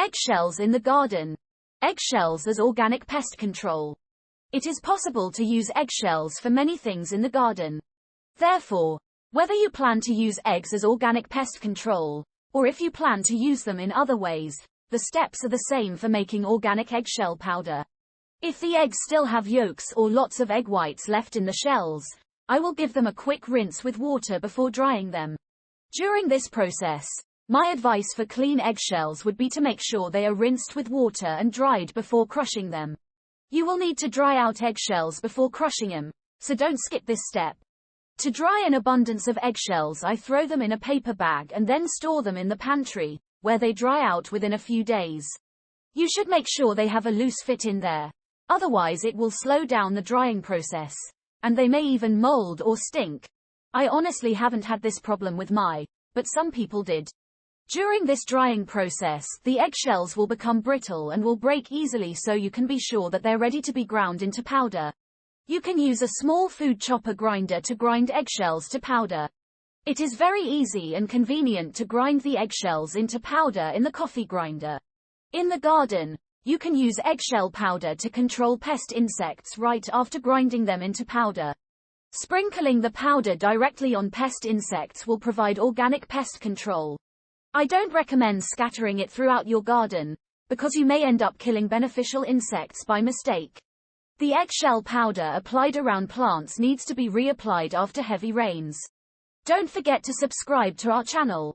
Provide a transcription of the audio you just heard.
Eggshells in the garden. Eggshells as organic pest control. It is possible to use eggshells for many things in the garden. Therefore, whether you plan to use eggs as organic pest control, or if you plan to use them in other ways, the steps are the same for making organic eggshell powder. If the eggs still have yolks or lots of egg whites left in the shells, I will give them a quick rinse with water before drying them. During this process, my advice for clean eggshells would be to make sure they are rinsed with water and dried before crushing them. You will need to dry out eggshells before crushing them, so don't skip this step. To dry an abundance of eggshells, I throw them in a paper bag and then store them in the pantry, where they dry out within a few days. You should make sure they have a loose fit in there. Otherwise it will slow down the drying process, and they may even mold or stink. I honestly haven't had this problem with but some people did. During this drying process, the eggshells will become brittle and will break easily, so you can be sure that they're ready to be ground into powder. You can use a small food chopper grinder to grind eggshells to powder. It is very easy and convenient to grind the eggshells into powder in the coffee grinder. In the garden, you can use eggshell powder to control pest insects right after grinding them into powder. Sprinkling the powder directly on pest insects will provide organic pest control. I don't recommend scattering it throughout your garden, because you may end up killing beneficial insects by mistake. The eggshell powder applied around plants needs to be reapplied after heavy rains. Don't forget to subscribe to our channel.